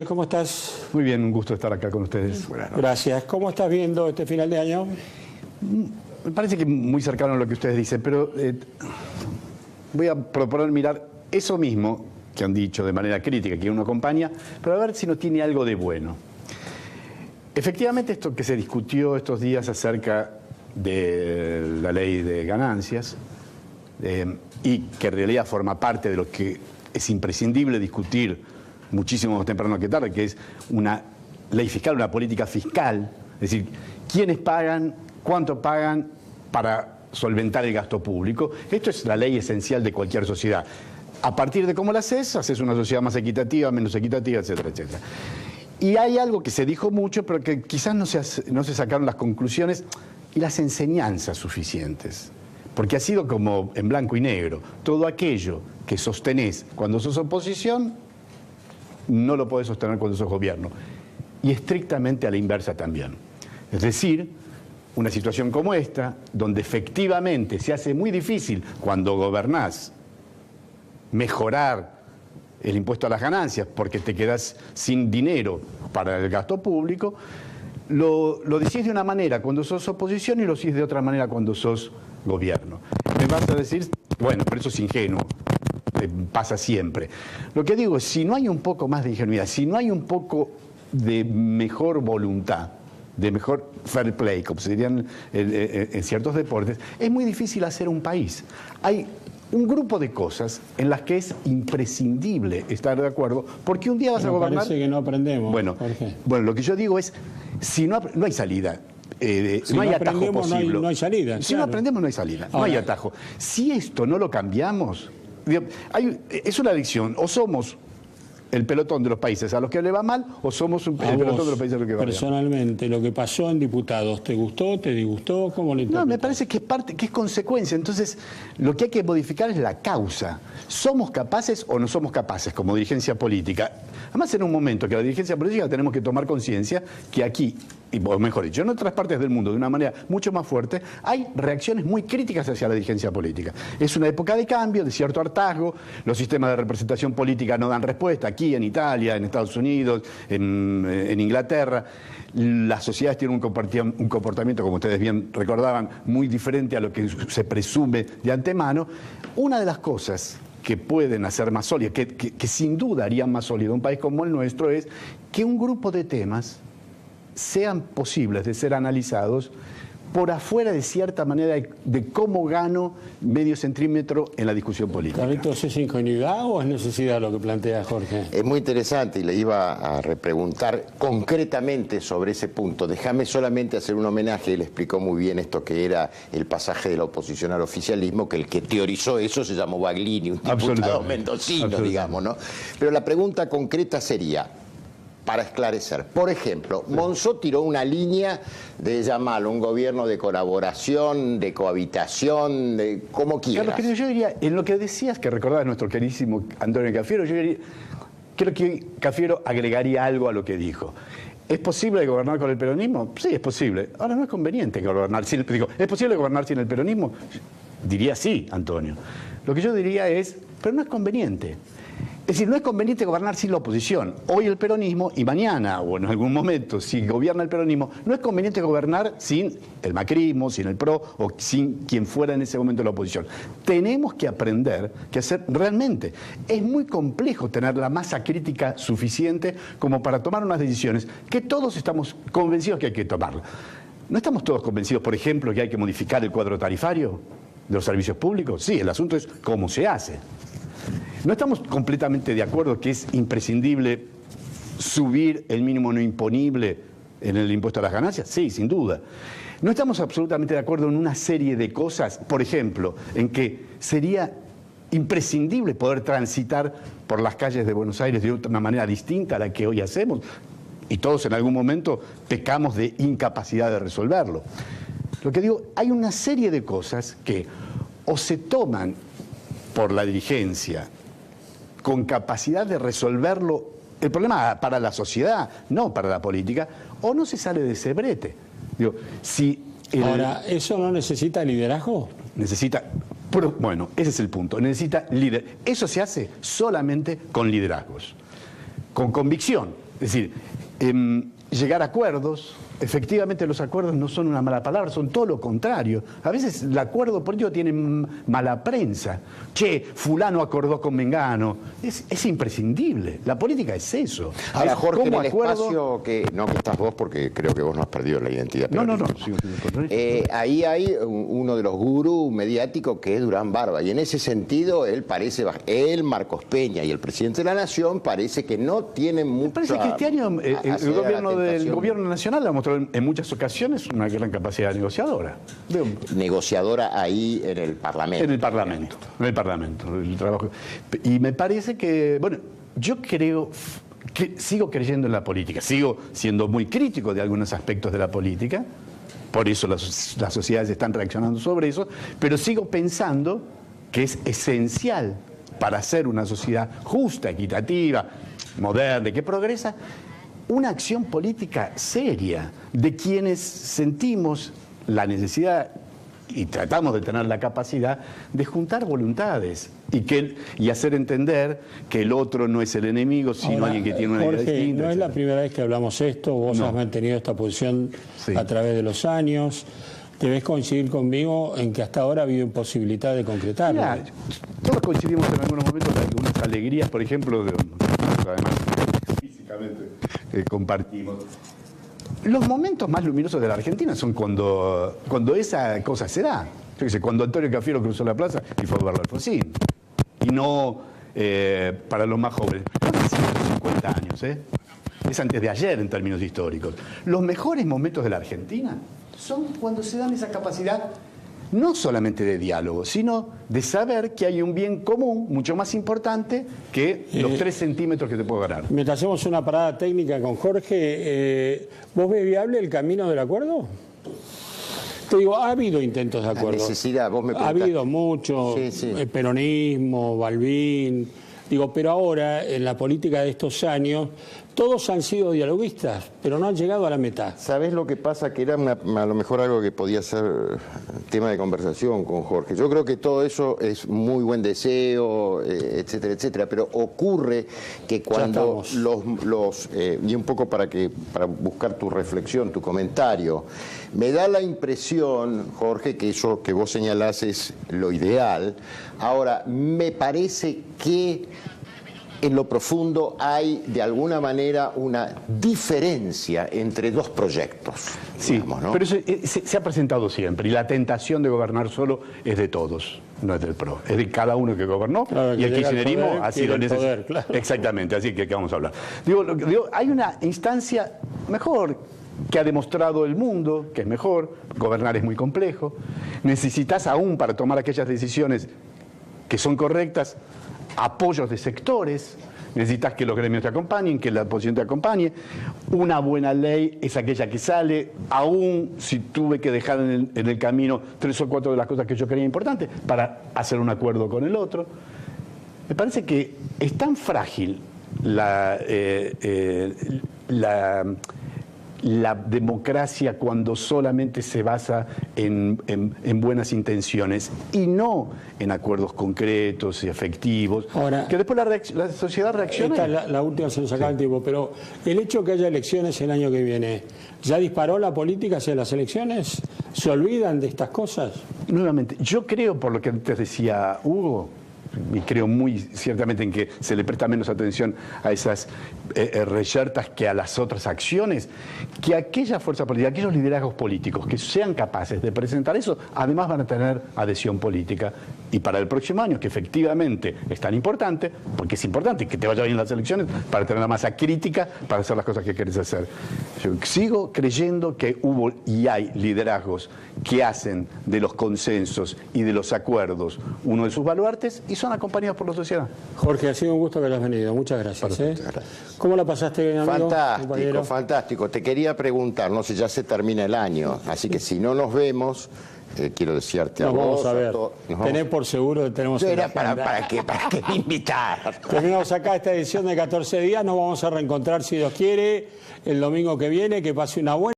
¿Cómo estás? Muy bien, un gusto estar acá con ustedes. Gracias. ¿Cómo estás viendo este final de año? Me parece que muy cercano a lo que ustedes dicen, pero voy a proponer mirar eso mismo que han dicho de manera crítica, que uno acompaña, pero a ver si no tiene algo de bueno. Efectivamente, esto que se discutió estos días acerca de la ley de ganancias, y que en realidad forma parte de lo que es imprescindible discutir muchísimo más temprano que tarde, que es una ley fiscal, una política fiscal, es decir, quiénes pagan, cuánto pagan para solventar el gasto público. Esto es la ley esencial de cualquier sociedad. A partir de cómo la haces una sociedad más equitativa, menos equitativa, etcétera, etcétera. Y hay algo que se dijo mucho, pero que quizás no se sacaron las conclusiones y las enseñanzas suficientes. Porque ha sido como en blanco y negro. Todo aquello que sostenés cuando sos oposición, no lo podés sostener cuando sos gobierno. Y estrictamente a la inversa también. Es decir, una situación como esta, donde efectivamente se hace muy difícil cuando gobernás mejorar el impuesto a las ganancias porque te quedás sin dinero para el gasto público, lo decís de una manera cuando sos oposición y lo decís de otra manera cuando sos gobierno. Me vas a decir, bueno, pero eso es ingenuo. Pasa siempre. Lo que digo es, si no hay un poco más de ingenuidad, si no hay un poco de mejor voluntad, de mejor fair play, como se dirían en ciertos deportes, es muy difícil hacer un país. Hay un grupo de cosas en las que es imprescindible estar de acuerdo, porque un día vas a gobernar... Parece que no aprendemos, bueno, Jorge. Bueno, lo que yo digo es, si no hay salida. Si no hay atajo posible. No hay salida. Si claro. no aprendemos, no hay salida. No hay atajo. Si esto no lo cambiamos, es una adicción. O somos el pelotón de los países a los que le va mal, o somos el pelotón de los países a los que va bien. Personalmente, lo que pasó en diputados, ¿te gustó, te disgustó? ¿Cómo lo interpretas? No, me parece que es consecuencia. Entonces, lo que hay que modificar es la causa. ¿Somos capaces o no somos capaces como dirigencia política? Además, en un momento que la dirigencia política tenemos que tomar conciencia que aquí, o mejor dicho, en otras partes del mundo, de una manera mucho más fuerte, hay reacciones muy críticas hacia la dirigencia política. Es una época de cambio, de cierto hartazgo, los sistemas de representación política no dan respuesta, aquí en Italia, en Estados Unidos, en Inglaterra. Las sociedades tienen un comportamiento, como ustedes bien recordaban, muy diferente a lo que se presume de antemano. Una de las cosas que pueden hacer más sólido, que sin duda harían más sólido un país como el nuestro, es que un grupo de temas sean posibles de ser analizados por afuera de cierta manera de cómo gano medio centímetro en la discusión política. ¿Carlitos, es ingenuidad o es necesidad lo que plantea Jorge? Es muy interesante y le iba a repreguntar concretamente sobre ese punto. Déjame solamente hacer un homenaje, él explicó muy bien esto que era el pasaje de la oposición al oficialismo, que el que teorizó eso se llamó Baglini, un diputado mendocino, digamos, ¿no? Pero la pregunta concreta sería, para esclarecer, por ejemplo, Monzó tiró una línea de llamarlo un gobierno de colaboración, de cohabitación, de como quieras. Carlos, yo diría, en lo que decías, que recordabas nuestro queridísimo Antonio Cafiero, yo diría, creo que Cafiero agregaría algo a lo que dijo. ¿Es posible gobernar con el peronismo? Sí, es posible. Ahora, no es conveniente gobernar sin... ¿es posible gobernar sin el peronismo? Diría sí, Antonio. Lo que yo diría es, pero no es conveniente. Es decir, no es conveniente gobernar sin la oposición. Hoy el peronismo, y mañana, o en algún momento, si gobierna el peronismo, no es conveniente gobernar sin el macrismo, sin el PRO, o sin quien fuera en ese momento la oposición. Tenemos que aprender que hacer realmente. Es muy complejo tener la masa crítica suficiente como para tomar unas decisiones que todos estamos convencidos que hay que tomarlas. ¿No estamos todos convencidos, por ejemplo, que hay que modificar el cuadro tarifario de los servicios públicos? Sí, el asunto es cómo se hace. ¿No estamos completamente de acuerdo que es imprescindible subir el mínimo no imponible en el impuesto a las ganancias? Sí, sin duda. ¿No estamos absolutamente de acuerdo en una serie de cosas? Por ejemplo, en que sería imprescindible poder transitar por las calles de Buenos Aires de una manera distinta a la que hoy hacemos. Y todos en algún momento pecamos de incapacidad de resolverlo. Lo que digo, hay una serie de cosas que o se toman por la dirigencia con capacidad de resolverlo, el problema para la sociedad, no para la política, o no se sale de ese brete. Digo, Ahora, ¿eso no necesita liderazgo? Necesita, bueno, ese es el punto, necesita líder. Eso se hace solamente con liderazgos, con convicción. Es decir, llegar a acuerdos. Efectivamente, los acuerdos no son una mala palabra, son todo lo contrario. A veces el acuerdo político tiene mala prensa. Che, fulano acordó con Mengano. Es imprescindible. La política es eso. Ahora, Es Jorge, en como el acuerdo... espacio que estás vos, porque creo que vos no has perdido la identidad. No. Ahí hay uno de los gurús mediáticos que es Durán Barba. Y en ese sentido, él, Marcos Peña y el presidente de la Nación parece que no tienen mucha... Me parece que este año el gobierno nacional ha mostrado en muchas ocasiones una gran capacidad negociadora. Negociadora ahí en el Parlamento. En el Parlamento, el trabajo. Y me parece que, bueno, yo creo, sigo creyendo en la política, sigo siendo muy crítico de algunos aspectos de la política, por eso las sociedades están reaccionando sobre eso, pero sigo pensando que es esencial para hacer una sociedad justa, equitativa, moderna, que progresa, una acción política seria de quienes sentimos la necesidad y tratamos de tener la capacidad de juntar voluntades y hacer entender que el otro no es el enemigo, sino ahora, alguien que tiene una Jorge, idea distinta. no es la primera vez que hablamos esto, vos has mantenido esta posición a través de los años. Debes coincidir conmigo en que hasta ahora ha habido imposibilidad de concretarlo. Mirá, todos coincidimos en algunos momentos de algunas alegrías, por ejemplo, además físicamente compartimos. Los momentos más luminosos de la Argentina son cuando esa cosa se da. Yo qué sé, cuando Antonio Cafiero cruzó la plaza y fue a verlo al Alfonsín. Y no para los más jóvenes. No hace 150 años, es antes de ayer en términos históricos. Los mejores momentos de la Argentina son cuando se dan esa capacidad no solamente de diálogo, sino de saber que hay un bien común mucho más importante que los 3 centímetros que te puedo ganar. Mientras hacemos una parada técnica con Jorge, ¿vos ves viable el camino del acuerdo? Te digo, ha habido intentos de acuerdo. Necesidad, vos me ha habido mucho, peronismo, Balbín. Digo, pero ahora, en la política de estos años, todos han sido dialoguistas, pero no han llegado a la meta. ¿Sabés lo que pasa? Que era a lo mejor algo que podía ser tema de conversación con Jorge. Yo creo que todo eso es muy buen deseo, etcétera, etcétera, pero ocurre que cuando y un poco para buscar tu reflexión, tu comentario, me da la impresión, Jorge, que eso que vos señalás es lo ideal. Ahora, me parece que en lo profundo hay, de alguna manera, una diferencia entre dos proyectos. Sí, digamos, ¿no? pero eso se ha presentado siempre, y la tentación de gobernar solo es de todos, no es del PRO, es de cada uno que gobernó, claro, y el kirchnerismo ha sido necesario. Claro. Exactamente, así que vamos a hablar. Digo, hay una instancia mejor que ha demostrado el mundo, que es mejor, gobernar es muy complejo, necesitas aún para tomar aquellas decisiones que son correctas, apoyos de sectores, necesitas que los gremios te acompañen, que la oposición te acompañe. Una buena ley es aquella que sale, aún si tuve que dejar en el camino 3 o 4 de las cosas que yo creía importantes para hacer un acuerdo con el otro. Me parece que es tan frágil la democracia cuando solamente se basa en buenas intenciones y no en acuerdos concretos y efectivos. Ahora, que después la sociedad reacciona. Esta es la última, se nos acaba el tiempo, pero el hecho de que haya elecciones el año que viene, ¿ya disparó la política hacia las elecciones? ¿Se olvidan de estas cosas? Nuevamente, yo creo, por lo que antes decía Hugo, y creo muy ciertamente en que se le presta menos atención a esas reyertas que a las otras acciones, que aquella fuerza política, aquellos liderazgos políticos que sean capaces de presentar eso, además van a tener adhesión política. Y para el próximo año, que efectivamente es tan importante, porque es importante que te vaya bien las elecciones, para tener la masa crítica, para hacer las cosas que querés hacer. Yo sigo creyendo que hubo y hay liderazgos que hacen de los consensos y de los acuerdos uno de sus baluartes y son acompañados por la sociedad. Jorge, ha sido un gusto que hayas venido. Muchas gracias. ¿Cómo la pasaste, amigo? Fantástico, compañero? Fantástico. Te quería preguntar, no sé, ya se termina el año, así que si no nos vemos, quiero desearte a vos. Vamos a ver. Tenés por seguro que tenemos Era para que me invitaras. Terminamos acá esta edición de 14 días. Nos vamos a reencontrar, si Dios quiere, el domingo que viene. Que pase una buena.